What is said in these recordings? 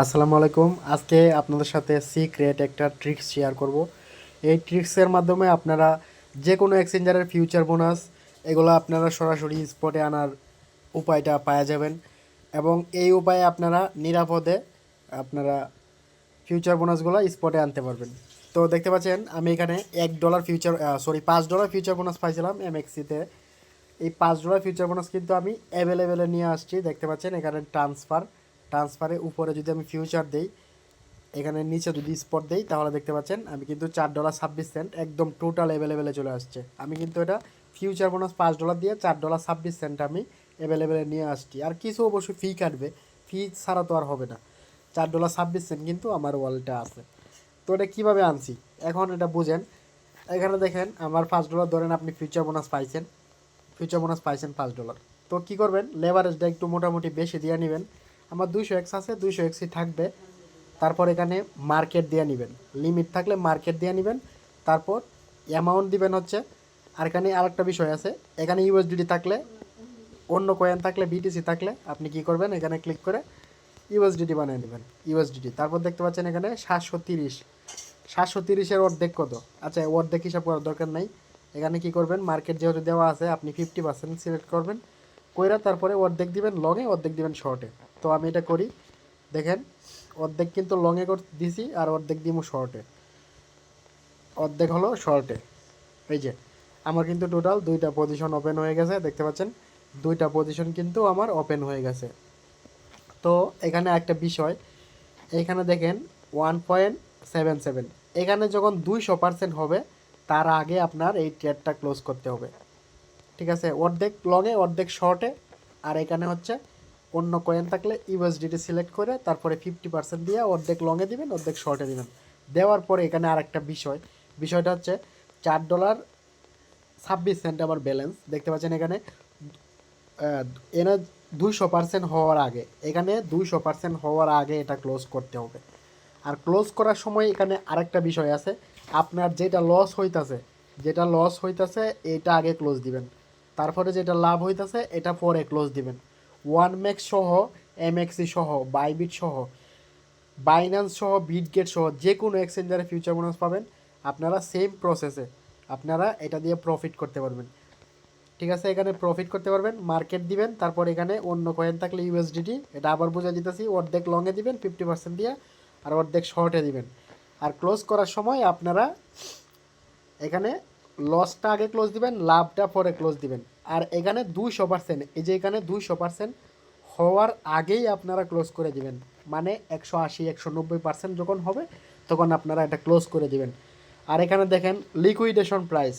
আসসালামু আলাইকুম। আজকে আপনাদের সাথে সিক্রেট একটা ট্রিক্স শেয়ার করব। এই ট্রিক্সের মাধ্যমে আপনারা যে কোনো এক্সচেঞ্জারের ফিউচার বোনাস এগুলো আপনারা সরাসরি স্পটে আনার উপায়টা পাওয়া যাবেন এবং এই উপায়ে আপনারা নিরাপদে আপনারা ফিউচার বোনাসগুলো স্পটে আনতে পারবেন। তো দেখতে পাচ্ছেন আমি এখানে $1 ফিউচার $5 ফিউচার বোনাস পাইছিলাম এমএক্সিতে। এই $5 ফিউচার বোনাস কিন্তু আমি অ্যাভেলেবেলে নিয়ে আসছি। দেখতে পাচ্ছেন এখানে ট্রান্সফারের উপরে যদি আমি ফিউচার দেই, এখানে নিচে যদি স্পট দেই, তাহলে দেখতে পাচ্ছেন আমি কিন্তু $4.26 একদম টোটাল অ্যাভেলেবেলে চলে আসছে। আমি কিন্তু এটা ফিউচার বোনাস $5 দিয়ে $4.26 আমি অ্যাভেলেবেলে নিয়ে আসছি। আর কিছু অবশ্যই ফি কাটবে, ফি ছাড়া তো আর হবে না। $4.26 কিন্তু আমার ওয়ালেটে আছে। তো এটা কীভাবে আনছি এখন এটা বুঝেন। এখানে দেখেন আমার $5 ধরেন আপনি ফিউচার বোনাস পাইছেন $5। তো কী করবেন, লেভারেজটা একটু মোটামুটি বেশি দিয়ে নেবেন। আমার 200x আছে, 200xই থাকবে। তারপর এখানে মার্কেট দিয়ে নেবেন, লিমিট থাকলে মার্কেট দিয়ে নেবেন। তারপর অ্যামাউন্ট দিবেন হচ্ছে, আর এখানে আরেকটা বিষয় আছে, এখানে ইউএসডিটি থাকলে, অন্য কয়েন থাকলে, বিটিসি থাকলে আপনি কি করবেন, এখানে ক্লিক করে ইউএসডিটি বানিয়ে নেবেন। ইউএসডিটি তারপর দেখতে পাচ্ছেন এখানে 730 অর্ধেক কত। আচ্ছা, অর্ধেক হিসাব করার দরকার নাই। এখানে কি করবেন, মার্কেট যেহেতু দেওয়া আছে আপনি 50% সিলেক্ট করবেন, কইরা তারপরে অর্ধেক দিবেন লংয়ে, অর্ধেক দিবেন শর্টে। তো আমি এটা করি, দেখেন অর্ধেক কিন্তু লংয়ে দিছি আর অর্ধেক দিব শর্টে, অর্ধেক হলো শর্টে। এই যে আমার কিন্তু টোটাল 2টা পজিশন ওপেন হয়ে গেছে, দেখতে পাচ্ছেন 2টা পজিশন কিন্তু আমার ওপেন হয়ে গেছে। তো এখানে একটা বিষয়, এখানে দেখেন 1.77, এখানে যখন 200% হবে তার আগে আপনার এই ট্রেডটা ক্লোজ করতে হবে। ঠিক আছে, অর্ধেক লংয়ে অর্ধেক শর্টে। আর এখানে হচ্ছে অন্য কয়েন থাকলে ইউএসডিটি সিলেক্ট করে তারপরে 50% দিয়ে অর্ধেক লংয়ে দিবেন, অর্ধেক শর্টে দিবেন। দেওয়ার পরে এখানে আর একটা বিষয়টা হচ্ছে $4.26 আমার ব্যালেন্স দেখতে পাচ্ছেন। এখানে এনে 200% হওয়ার আগে, এখানে 200% হওয়ার আগে এটা ক্লোজ করতে হবে। আর ক্লোজ করার সময় এখানে আরেকটা বিষয় আছে, আপনার যেটা লস হইতাছে এটা আগে ক্লোজ দিবেন, তারপরে যেটা লাভ হইতাছে এটা পরে ক্লোজ দিবেন। ওয়ান ম্যাক্স সহ, এমএক্সি সহ, বাইবিট সহ, বাইন্যান্স সহ, বিটগেট সহ যে কোনো এক্সচেঞ্জারে ফিউচার বোনাস পাবেন আপনারা সেম প্রসেসে আপনারা এটা দিয়ে প্রফিট করতে পারবেন। ঠিক আছে, এখানে প্রফিট করতে পারবেন, মার্কেট দিবেন, তারপর এখানে অন্য কয়েন থাকলে ইউএসডিটি, এটা আবার বোঝা দিতেছি, অর্ধেক লংয়ে দিবেন 50% দিয়ে আর অর্ধেক শর্টে দিবেন। আর ক্লোজ করার সময় আপনারা এখানে লসটা আগে ক্লোজ দিবেন, লাভটা পরে ক্লোজ দিবেন। আর এখানে 200%, এই যে এখানে 200% হওয়ার আগেই আপনারা ক্লোজ করে দিবেন, মানে 180-190% যখন হবে তখন আপনারা এটা ক্লোজ করে দিবেন। আর এখানে দেখেন লিকুইডেশন প্রাইস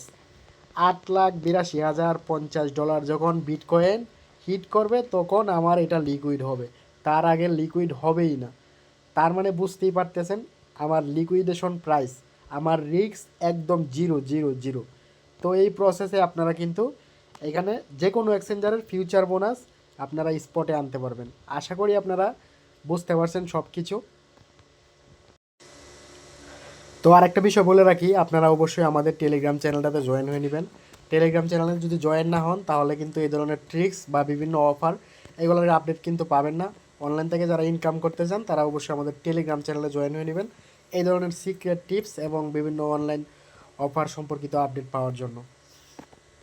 $8,82,050 যখন বিটকয়েন হিট করবে তখন আমার এটা লিকুইড হবে, তার আগে লিকুইড হবেই না। তার মানে বুঝতেই পারতেছেন আমার লিকুইডেশন প্রাইস, আমার রিস্ক একদম জিরো জিরো জিরো। তো এই প্রসেসে আপনারা কিন্তু এখানে যে কোনো এক্সচেঞ্জারের ফিউচার বোনাস আপনারা স্পটে আনতে পারবেন। আশা করি আপনারা বুঝতে পারছেন সব কিছু। তো আরেকটা বিষয় বলে রাখি, আপনারা অবশ্যই আমাদের টেলিগ্রাম চ্যানেলটাতে জয়েন হয়ে নেবেন। টেলিগ্রাম চ্যানেলে যদি জয়েন না হন তাহলে কিন্তু এই ধরনের ট্রিক্স বা বিভিন্ন অফার এগুলোর আপডেট কিন্তু পাবেন না। অনলাইন থেকে যারা ইনকাম করতে চান তারা অবশ্যই আমাদের টেলিগ্রাম চ্যানেলে জয়েন হয়ে নেবেন এই ধরনের সিক্রেট টিপস এবং বিভিন্ন অনলাইন অফার সম্পর্কিত আপডেট পাওয়ার জন্য।